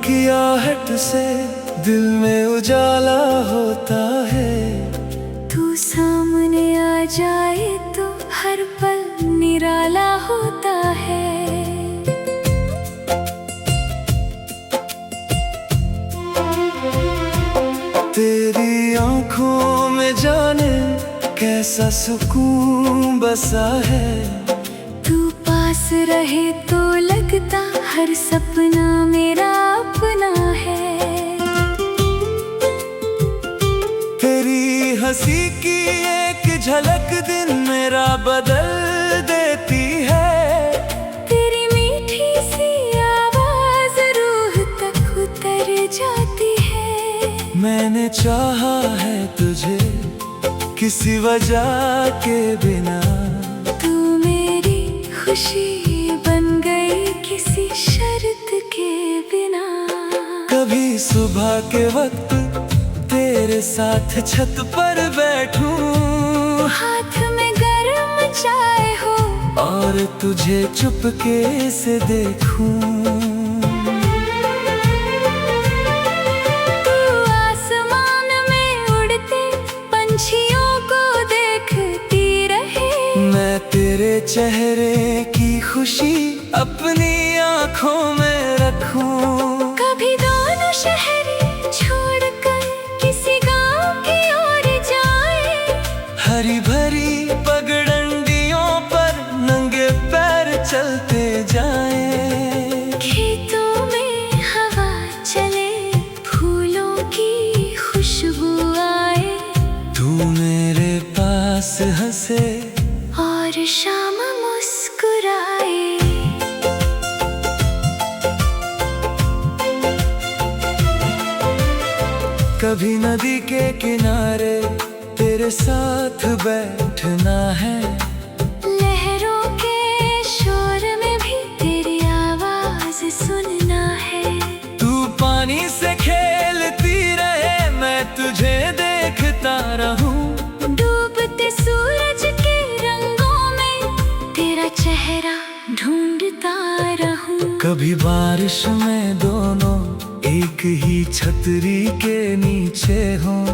की आहट से दिल में उजाला होता है। तू सामने आ जाए तो हर पल निराला होता है। तेरी आंखों में जाने कैसा सुकून बसा है। तू पास रहे तो लगता हर सपना मेरा अपना है। तेरी हंसी की एक झलक दिन मेरा बदल देती है। तेरी मीठी सी आवाज रूह तक उतर जाती है। मैंने चाहा है तुझे किसी वजह के बिना। तू मेरी खुशी बन गई किसी शर्त के बिना। कभी सुबह के वक्त तेरे साथ छत पर बैठूं, हाथ में गरम चाय हो और तुझे चुपके से देखूं। तू आसमान में उड़ते पंछियों को देखती रहे। मैं तेरे चेहरे की खुशी अपनी आँखों में रखूं। कभी दोनों शहरी छोड़कर किसी गांव की ओर जाए। हरी भरी पगडंडियों पर नंगे पैर चलते जाएं। खेतों में हवा चले फूलों की खुशबू आए। तू मेरे पास हंसे और शाम मुस्कुराए। कभी नदी के किनारे तेरे साथ बैठना है। लहरों के शोर में भी तेरी आवाज सुनना है। तू पानी से खेलती रहे मैं तुझे देखता रहूं। डूबते सूरज के रंगों में तेरा चेहरा ढूंढता रहूं। कभी बारिश में दोनों एक ही छतरी के नीचे हों।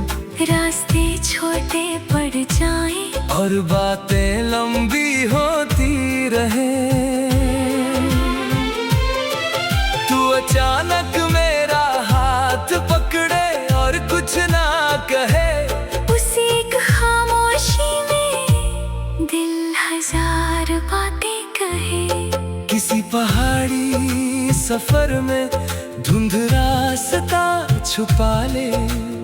रास्ते छोटे पड़ जाएं और बातें लंबी होती रहे। तू अचानक मेरा हाथ पकड़े और कुछ ना कहे। उसी एक खामोशी में दिल हजार बातें कहे। किसी पहाड़ी सफर में धुंध रास्ता छुपा ले।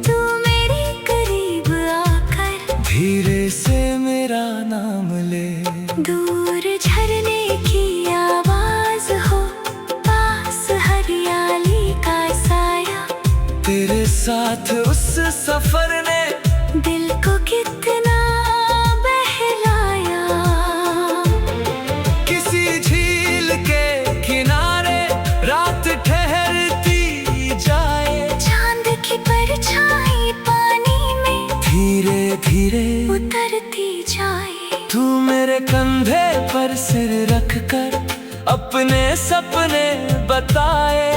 तू मेरे करीब आकर धीरे से मेरा नाम ले। दूर झरने की आवाज हो पास हरियाली का साया। तेरे साथ उस सफर ने दिल को कितना बहलाया। किसी झील के किनारे रात ठहरती जाए। चांद की परछाई पानी में धीरे धीरे उतरती जाए। तू मेरे कंधे पर सिर रख कर अपने सपने बताए।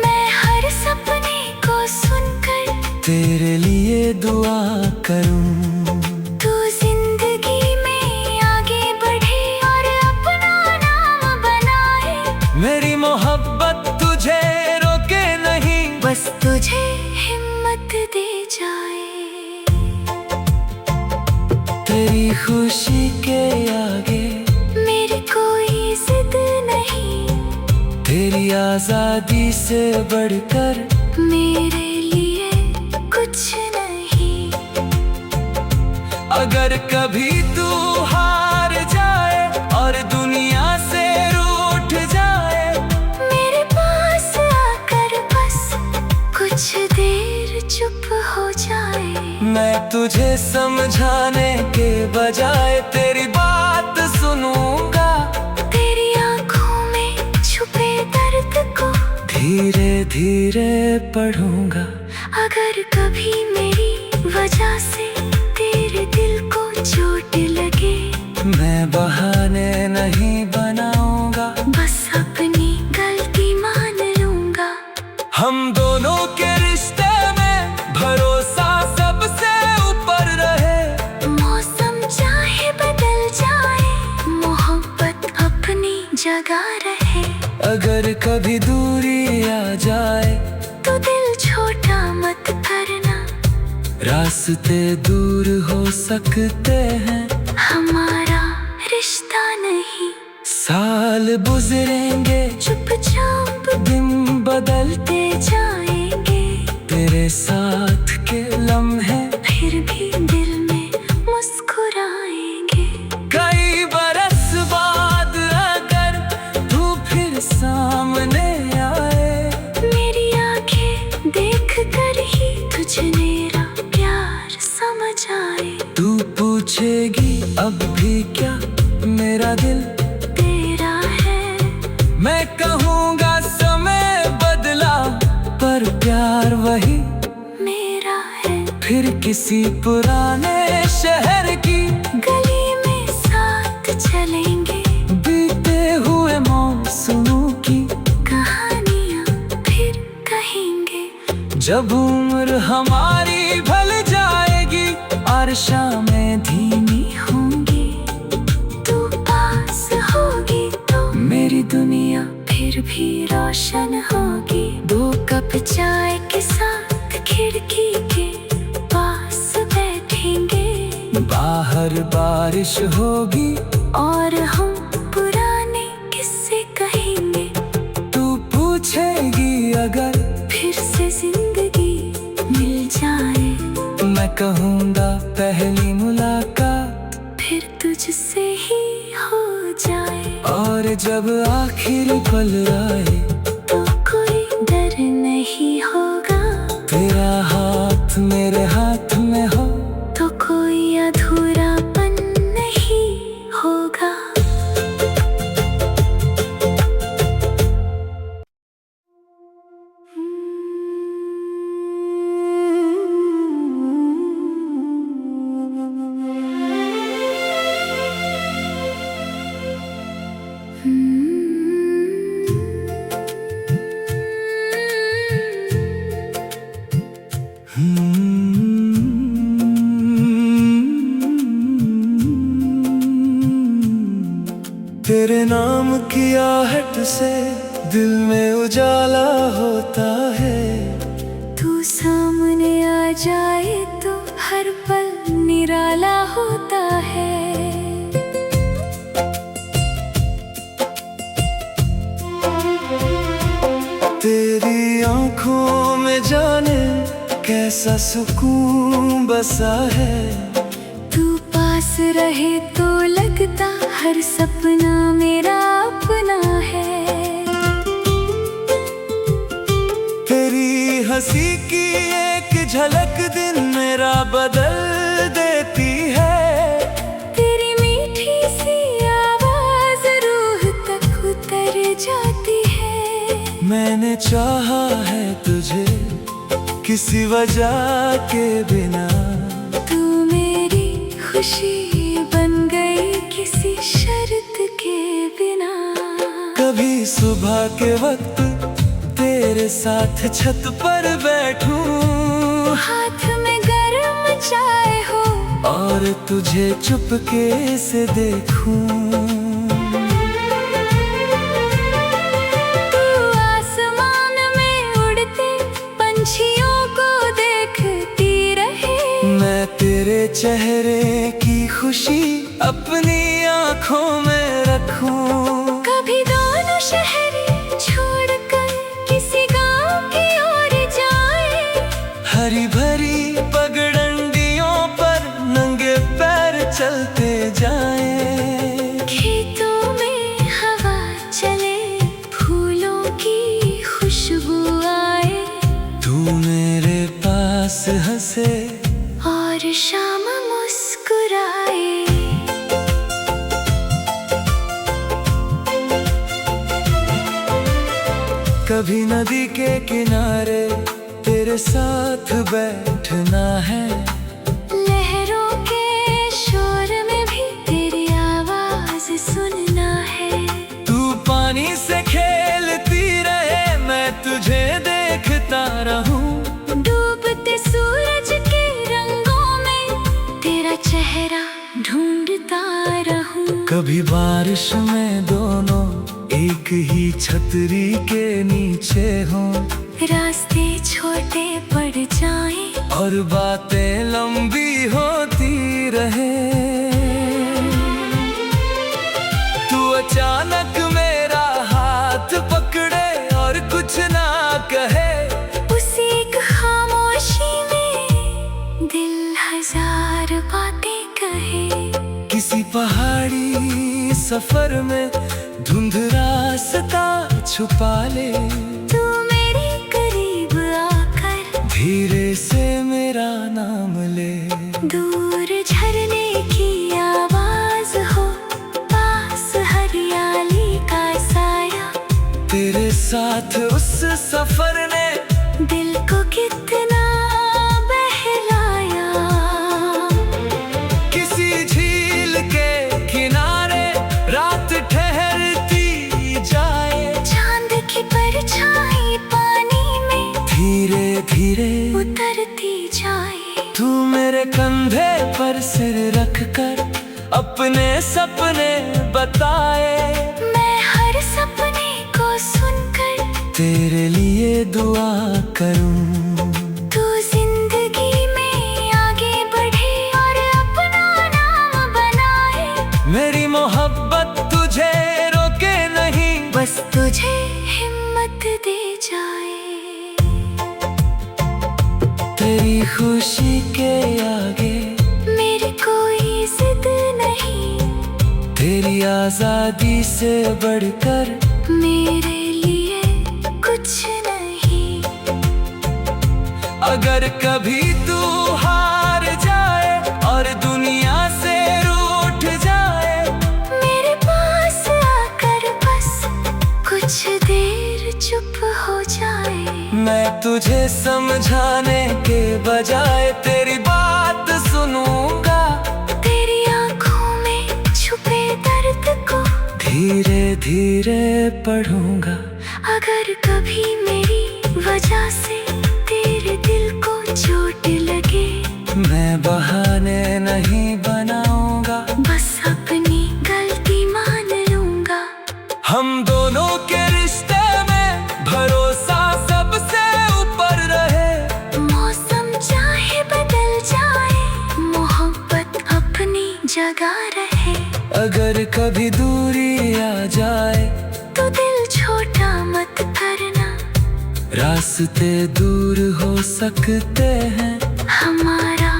मैं हर सपने को सुनकर तेरे लिए दुआ करूं। तू जिंदगी में आगे बढ़े और अपना नाम बनाए। मेरी मोहब्बत तुझे रोके नहीं, बस तुझे हिम्मत दे जाए। तेरी खुशी के आगे मेरी कोई जिद नहीं। तेरी आजादी से बढ़कर मेरे लिए कुछ नहीं। अगर कभी तू हार जाए और दुनिया से रूठ जाए। मेरे पास आकर बस कुछ देर चुप हो जाए। मैं तुझे समझाने के बजाय तेरी बात सुनूंगा। तेरी आंखों में छुपे दर्द को धीरे धीरे पढ़ूंगा। अगर कभी मेरी वजह से तेरे दिल को चोट लगे। मैं बहाने नहीं बनाऊंगा, बस अपनी गलती मान लूंगा। हम अगर कभी दूरी आ जाए तो दिल छोटा मत करना, रास्ते दूर हो सकते हैं, हमारा रिश्ता नहीं। साल गुजरेंगे चुपचाप दिन बदलते जाएंगे, तेरे साथ के लम्हे फिर भी दिल में मुस्कुराएंगे। कई बरस बाद अगर तू फिर सामने आए, मेरी आंखें देख कर ही तुझे मेरा प्यार समझ आए। तू पूछेगी अब भी क्या मेरा दिल तेरा है, मैं कहूँगा समय बदला पर प्यार वही मेरा है। फिर किसी पुराने शहर की गली में साथ चलेंगे, बीते हुए मौसमों की कहानियाँ फिर कहेंगे। जब उम्र हमारी ढल जाएगी और शामें धीमी होंगी, तू पास होगी तो मेरी दुनिया फिर भी रोशन होगी। 2 कप चाय के साथ खिड़की के पास बैठेंगे, बाहर बारिश होगी और हम पुराने किस्से कहेंगे। तू पूछेगी अगर फिर से जिंदगी मिल जाए, मैं कहूँगा पहली मुलाकात फिर तुझसे ही हो जाए। और जब आखिरी पल आए तो कोई डर नहीं होगा, तेरा हाथ मेरे हाथ में हो तो कोई अधूरापन नहीं होगा। तेरे नाम की आहट से दिल में उजाला होता है, तू सामने आ जाए तो हर पल निराला होता है। तेरी आंखों में जाने कैसा सुकून बसा है, तू पास रहे तो लगता हर सपना मेरा अपना है। तेरी हंसी की एक झलक दिन मेरा बदल देती है, तेरी मीठी सी आवाज रूह तक उतर जाती है। मैंने चाहा है तुझे किसी वजह के बिना, तू मेरी खुशी बन गई किसी शर्त के बिना। कभी सुबह के वक्त तेरे साथ छत पर बैठूं, हाथ में गरम चाय हो और तुझे चुपके से देखूं। तू आसमान में उड़ते पंछियों को देखती रहे, मैं तेरे चेहरे की खुशी अपनी आँखों में रखूं। कभी दोनों शहर छोड़कर किसी गांव की ओर जाए, हरी भरी पगडंडियों पर नंगे पैर चलते जाएं। खेतों में हवा चले, फूलों की खुशबू आए, तू मेरे पास हंसे और शाम मुस्कुराए। कभी नदी के किनारे तेरे साथ बैठना है, लहरों के शोर में भी तेरी आवाज सुनना है। तू पानी से खेलती रहे, मैं तुझे देखता रहूं। डूबते सूरज के रंगों में तेरा चेहरा ढूंढता रहूं। कभी बारिश में दोनों एक ही छतरी के नीचे हों, रास्ते छोटे पड़ जाएं और बातें लंबी होती रहे। तू अचानक मेरा हाथ पकड़े और कुछ ना कहे, उसी एक खामोशी में दिल हजार बातें कहे। किसी पहाड़ी सफर में धुंध रास्ता छुपा ले, तू मेरे करीब आकर धीरे से मेरा नाम ले। दूर झरने की आवाज हो, पास हरियाली का साया, तेरे साथ उस सफर ने दिल को कितना बहलाया। किसी झील के किनारे रात ठहरती जाए, चांद की परछाई पानी में धीरे धीरे उतरती जाए। तू मेरे कंधे पर सिर रख कर अपने सपने बताए, मैं हर सपने को सुनकर तेरे लिए दुआ करूं। तू जिंदगी में आगे बढ़े और अपना नाम बनाए। मेरी मोहब्बत तुझे रोके नहीं, बस तुझे हिम्मत दे जाए। तेरी खुशी के आगे मेरी कोई जिद नहीं, तेरी आजादी से बढ़कर मेरे लिए कुछ नहीं। अगर कभी तू हार जाए और दुनिया से रूठ जाए, मेरे पास आकर बस कुछ देर चुप हो जाए। मैं तुझे समझाने के बजाय तेरी बात सुनूंगा, तेरी आंखों में छुपे दर्द को धीरे धीरे पढ़ूंगा। अगर कभी मेरी वजह से तेरे दिल को चोट लगे, मैं बहाने नहीं बनाऊंगा, बस अपनी गलती मान लूंगा। हम दोनों के रिश्ते में भरोसा सबसे ऊपर रहे। मौसम चाहे बदल जाए, मोहब्बत अपनी जगह रहे। अगर कभी दूरी आ जाए, तो दिल छोटा मत करना, रास्ते दूर हो सकते हैं, हमारा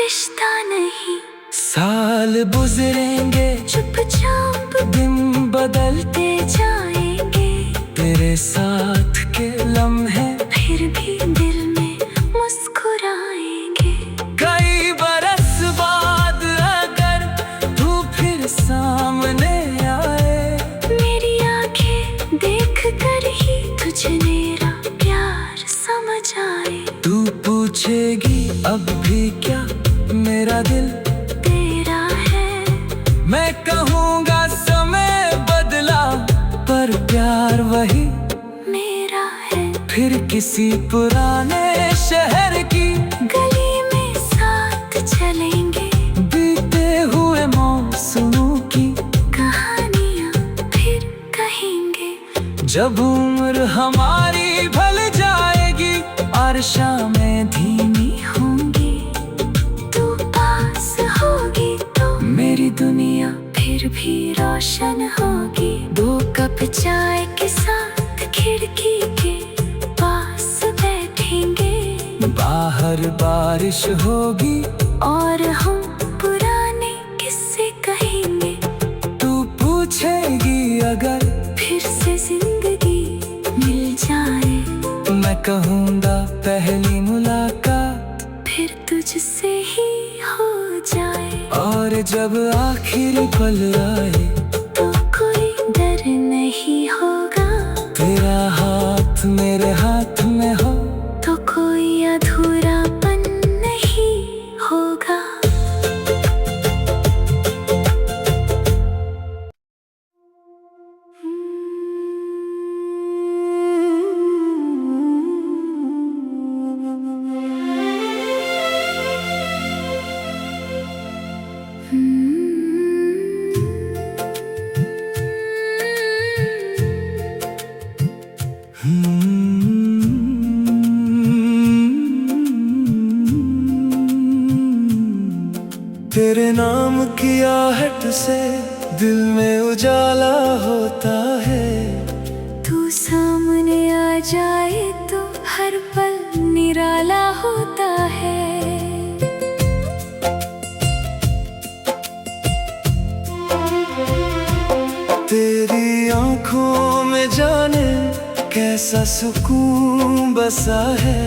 रिश्ता नहीं। साल गुजरेंगे चुपचाप दिन बदलते जाएंगे, तेरे साथ के लम्हे फिर भी दिल में मुस्कुराएंगे। कई बरस बाद अगर तू फिर सामने आए, मेरी आंखें देख कर ही तुझे मेरा प्यार समझ आए। तू पूछेगी अब भी क्या मेरा दिल तेरा है, मैं कहूँगा समय बदला पर प्यार वही मेरा है। फिर किसी पुराने शहर की गली में साथ चलेंगे, बीते हुए मौसमों की कहानियाँ फिर कहेंगे। जब उम्र हमारी ढल जाएगी और शामें धीमी होंगी, तू पास होगी तो मेरी दुनिया फिर भी रोशन होगी। 2 कप चाय के साथ खिड़की के पास बैठेंगे, बाहर बारिश होगी और हम पुराने किस्से कहेंगे। तू पूछेगी अगर फिर से जिंदगी मिल जाए, मैं कहूँगा पहली मुलाकात फिर तुझसे ही हो जाए। और जब आखिरी पल आए, तो कोई डर नहीं होगा, तेरा हाथ मेरे हाथ में हो, तो कोई अधूरापन नहीं होगा। तेरे नाम की आहट से दिल में उजाला होता है। तू सामने आ जाए तो हर पल निराला होता है। तेरी आंखों में जाने कैसा सुकून बसा है।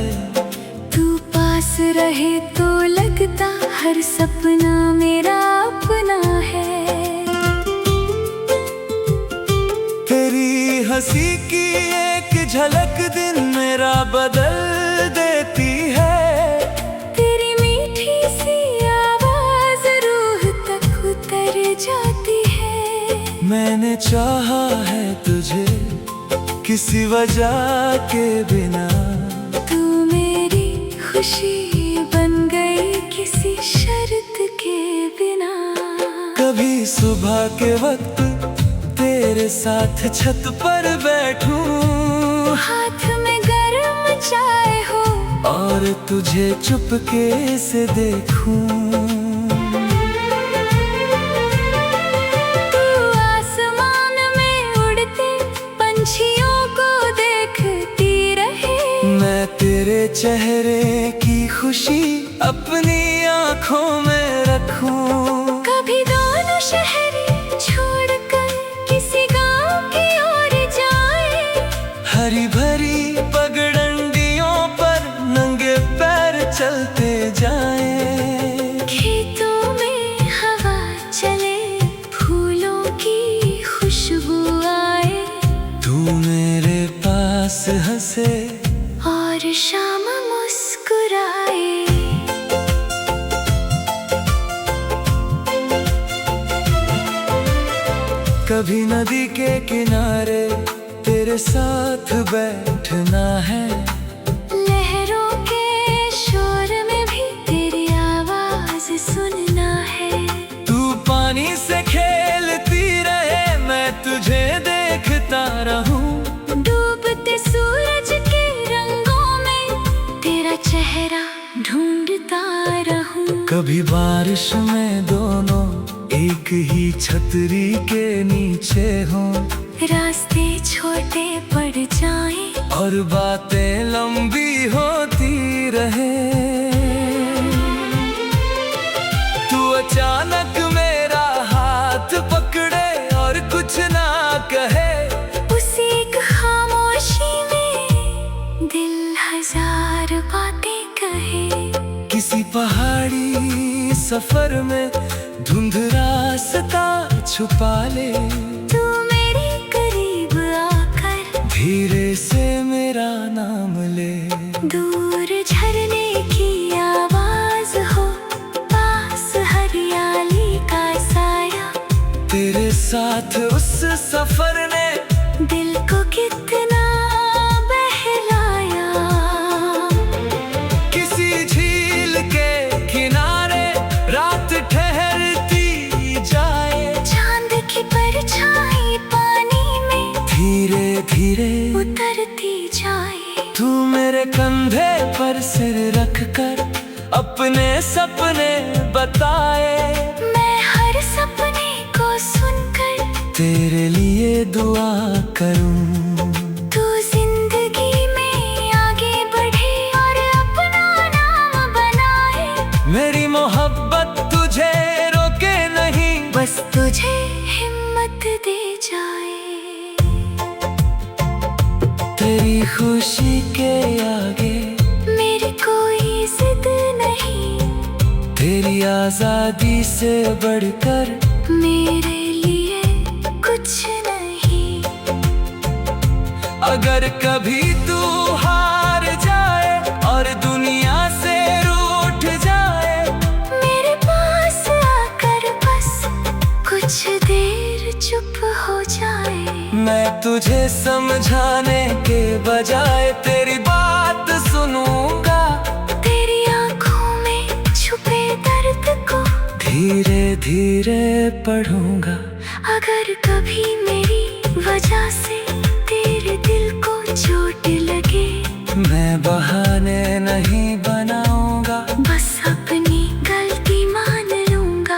तू पास रहे तो लगता हर सपना मेरा अपना है। तेरी हंसी की एक झलक दिन मेरा बदल देती है। तेरी मीठी सी आवाज रूह तक उतर जाती है। मैंने चाहा है तुझे किसी वजह के बिना। तू मेरी खुशी बन गई किसी शर्त के बिना। कभी सुबह के वक्त तेरे साथ छत पर बैठूं, हाथ में गरम चाय हो और तुझे चुपके से देखूं। तू आसमान में उड़ते पंछियों को देखती रहे। मैं तेरे चेहरे की खुशी अपनी आंखों में रखूं। कभी दोनों शहरी छोड़कर किसी गांव की ओर जाए। हरी भरी पगडंडियों पर नंगे पैर चलते जाएं। खेतों में हवा चले फूलों की खुशबू आए। तू मेरे पास हंसे और शाम मुस्कुराए। कभी नदी के किनारे तेरे साथ बैठना है। लहरों के शोर में भी तेरी आवाज सुनना है। तू पानी से खेलती रहे मैं तुझे देखता रहूं। डूबते सूरज के रंगों में तेरा चेहरा ढूंढता रहूं। कभी बारिश में दोनों एक ही छतरी के नीचे हों। रास्ते छोटे पड़ जाएं और बातें लंबी होती रहे। तू अचानक मेरा हाथ पकड़े और कुछ ना कहे। उसी एक खामोशी में दिल हजार बातें कहे। किसी पहाड़ी सफर में धुंध रास्ता छुपा ले। तू मेरे करीब आकर धीरे से मेरा नाम ले। दूर झरने की आवाज हो पास हरियाली का साया। तेरे साथ उस सफर ने दिल को कितना बहलाया। किसी झील के किनारे रात ठहरती जाए। चांद की परछाई पानी में धीरे धीरे उतरती जाए। तू मेरे कंधे पर सिर रख कर अपने सपने बताए। मैं हर सपने को सुनकर तेरे लिए दुआ करूं। तू जिंदगी में आगे बढ़े और अपना नाम बनाए। मेरी मोहब्बत तुझे रोके नहीं, बस तुझे हिम्मत दे जाए। तेरी खुशी के आगे मेरी कोई जिद नहीं। तेरी आजादी से बढ़कर मेरे लिए कुछ नहीं। अगर कभी तू हार जाए और दुनिया से रूठ जाए। मेरे पास आकर बस कुछ देर चुप हो जाए। मैं तुझे समझाने के बजाय तेरी बात सुनूंगा। तेरी आंखों में छुपे दर्द को धीरे धीरे पढ़ूंगा। अगर कभी मेरी वजह से तेरे दिल को चोट लगे। मैं बहाने नहीं बनाऊंगा। बस अपनी गलती मान लूंगा।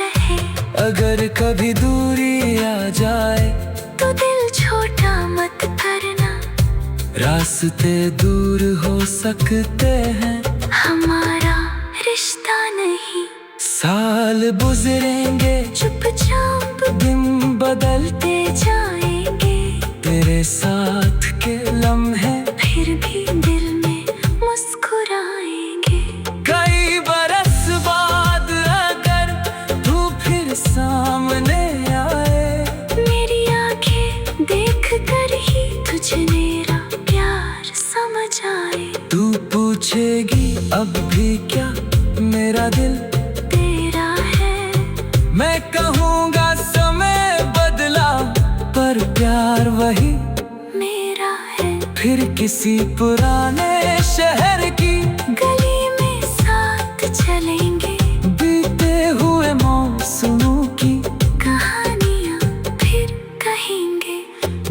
रहे। अगर कभी दूरी आ जाए तो दिल छोटा मत करना, रास्ते दूर हो सकते हैं, हमारा रिश्ता नहीं। साल गुजरेंगे चुपचाप दिन बदलते जाएंगे, तेरे साथ के लम्हे फिर भी दिल में मुस्कुराएंगे। कई बरस बाद अगर तू फिर सामने आए, मेरी आंखें देख कर ही तुझे मेरा प्यार समझ आए। तू पूछेगी अब भी क्या मेरा दिल तेरा है, मैं कहूँगा समय बदला पर प्यार वही मेरा है। फिर किसी पुराने शहर की गली में साथ चलेंगे, बीते हुए मौसमों की कहानियाँ फिर कहेंगे।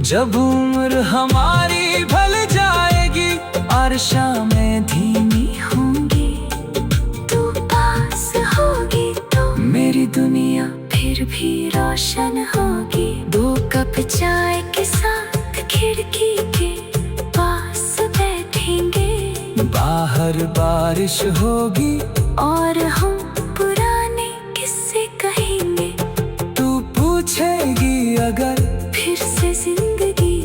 जब उम्र हमारी ढल जाएगी और शामें धीमी होंगी, तू पास होगी तो मेरी दुनिया फिर भी रोशन होगी। 2 कप चाय के साथ खिड़की के पास बैठेंगे, बाहर बारिश होगी और हम पुराने किस्से कहेंगे। तू पूछेगी अगर फिर से जिंदगी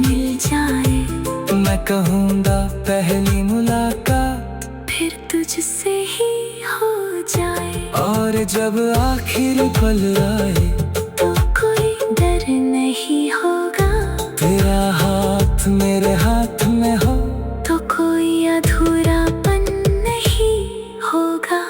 मिल जाए, मैं कहूँगा पहली मुलाकात फिर तुझसे ही हो जाए। और जब आखिरी पल आए तो कोई डर नहीं होगा, तेरा हाथ मेरे हाथ में हो तो कोई अधूरापन नहीं होगा।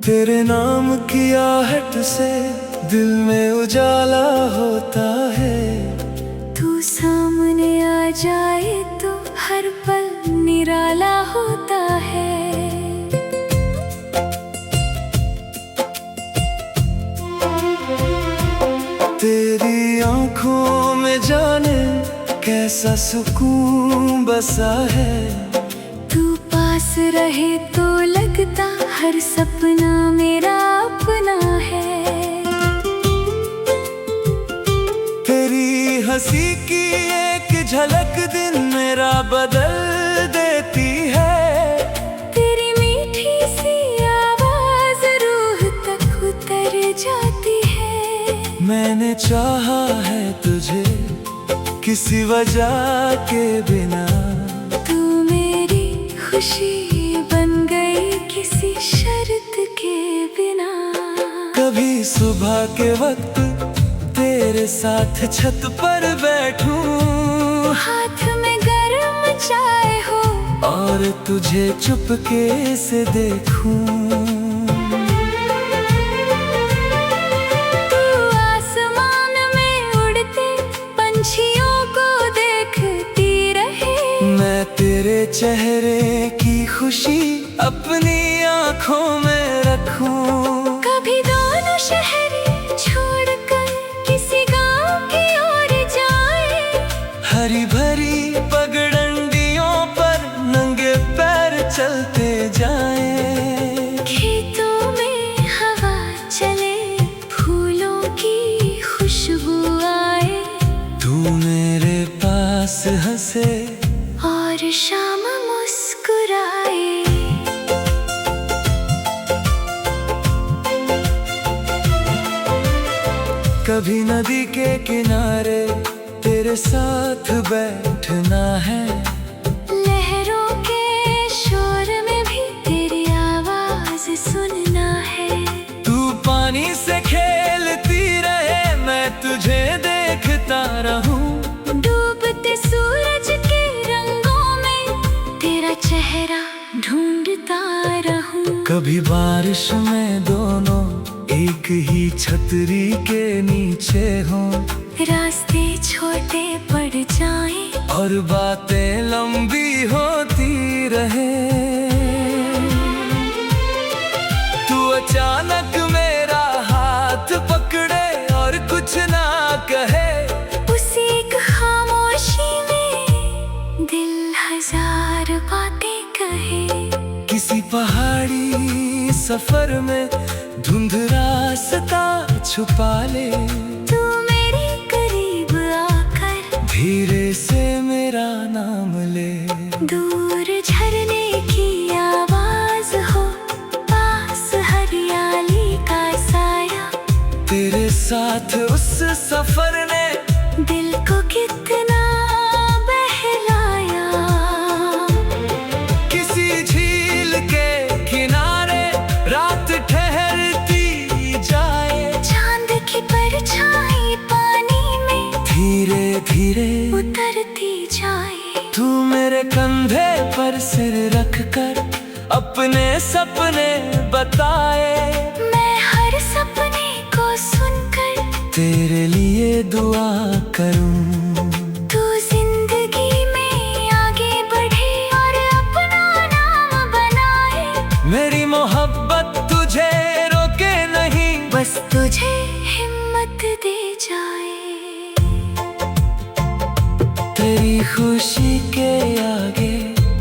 तेरे नाम की आहट से दिल में उजाला होता है, तू सामने आ जाए तो हर पल निराला होता है। तेरी आंखों में जाने कैसा सुकून बसा है, तू पास रहे तो लगता हर सपना मेरा अपना है। तेरी हंसी की एक झलक दिन मेरा बदल देती है, तेरी मीठी सी आवाज रूह तक उतर जाती है। मैंने चाहा है तुझे किसी वजह के बिना, तू मेरी खुशी बन गई किसी शर्त के बिना। कभी सुबह के वक्त तेरे साथ छत पर बैठूं, हाथ में गरम चाय हो और तुझे चुपके से देखूं। तू आसमान में उड़ते पंछियों को देखती रहे, मैं तेरे चेहरे की खुशी अपनी आँखों में रखूं। कभी दोनों शहरी छोड़कर किसी गांव की ओर जाए, हरी भरी पगडंडियों पर नंगे पैर चलते जाएं। खेतों में हवा चले, फूलों की खुशबू आए, तू मेरे पास हंसे और शाम मुस्कुराए। कभी नदी के किनारे तेरे साथ बैठना है, लहरों के शोर में भी तेरी आवाज सुनना है। तू पानी से खेलती रहे, मैं तुझे देखता रहूं। डूबते सूरज के रंगों में तेरा चेहरा ढूंढता रहूं। कभी बारिश में दोनों एक ही छतरी के नीचे हों, रास्ते छोटे पड़ जाएं और बातें लंबी होती रहे। तू अचानक मेरा हाथ पकड़े और कुछ ना कहे, उसी एक खामोशी में दिल हजार बातें कहे। किसी पहाड़ी सफर में धुंध रास्ता छुपा ले, तू मेरे करीब आकर धीरे से मेरा नाम ले। दूर झरने की आवाज हो, पास हरियाली का साया, तेरे साथ उस सफर ने दिल को कितना बहलाया। किसी झील के किनारे रात ठहरती जाए, चांद की परछाई पानी में धीरे धीरे उतरती जाए। तू मेरे कंधे पर सिर रख कर अपने सपने बताए, मैं हर सपने को सुनकर तेरे लिए दुआ करूं। तू जिंदगी में आगे बढ़े और अपना नाम बनाए। मेरी मोहब्बत तुझे रोके नहीं, बस तुझे हिम्मत दे जाए। तेरी खुशी के आगे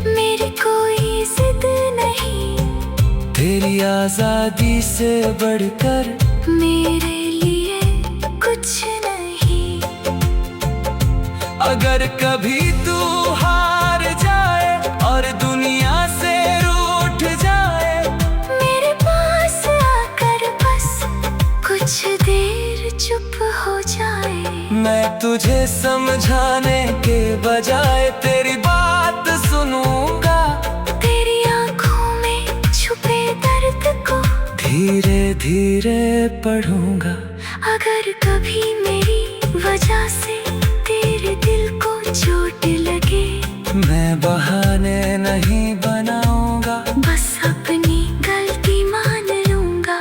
मेरी कोई जिद नहीं, तेरी आजादी से बढ़कर मेरे लिए कुछ नहीं। अगर कभी तू हार जाए और दुनिया से रूठ जाए, मेरे पास आकर बस कुछ देर चुप हो जाए। मैं तुझे समझाने के बजाय तेरी बात सुनूंगा, तेरी आंखों में छुपे दर्द को धीरे धीरे पढ़ूंगा। अगर कभी मेरी वजह से तेरे दिल को चोट लगे, मैं बहाने नहीं बनाऊंगा, बस अपनी गलती मान लूंगा।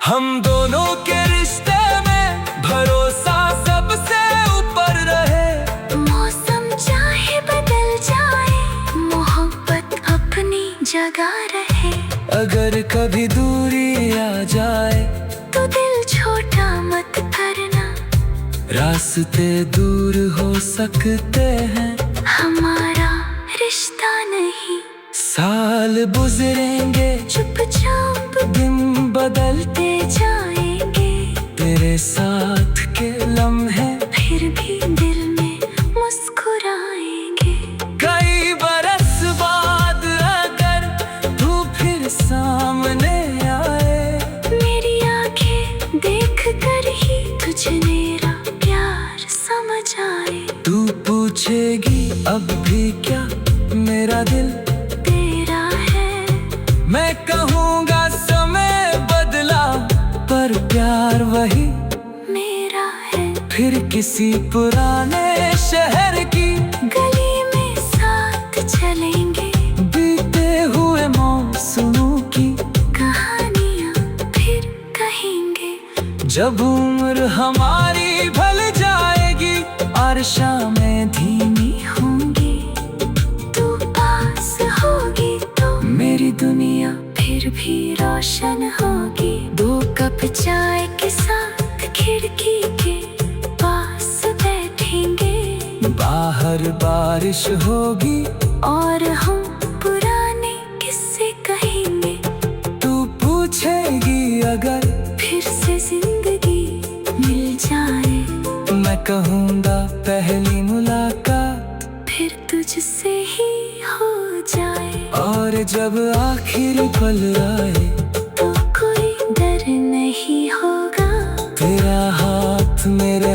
हम दोनों के रिश्ते में भरोसा सबसे ऊपर रहे। मौसम चाहे बदल जाए, मोहब्बत अपनी जगह रहे। अगर कभी दूरी आ जाए, तो दिल छोटा मत करना, रास्ते दूर हो सकते हैं, हमारा रिश्ता नहीं। साल गुजरेंगे चुपचाप दिन बदलते जाएंगे, तेरे साथ के लम्हे फिर भी दिल में मुस्कुराएंगे। कई बरस बाद अगर तू फिर सामने आए, मेरी आंखें देख कर ही तुझे मेरा प्यार समझ आए। तू पूछेगी अब भी क्या मेरा दिल तेरा है, मैं कहूँगा समय बदला पर प्यार वही मेरा है। फिर किसी पुराने शहर की गली में साथ चलेंगे, बीते हुए मौसमों की कहानियाँ फिर कहेंगे। जब उम्र हमारी ढल जाएगी और शामें धीमी होंगी, तू पास होगी तो मेरी दुनिया फिर भी रोशन होगी। 2 कप चाय के साथ खिड़की के पास बैठेंगे, बाहर बारिश होगी और हम पुराने किस्से कहेंगे। तू पूछेगी अगर फिर से जिंदगी मिल जाए, मैं कहूँगा पहली मुलाकात फिर तुझसे ही हो जाए। और जब आखिरी पल आए, तो कोई डर नहीं होगा, तेरा हाथ मेरे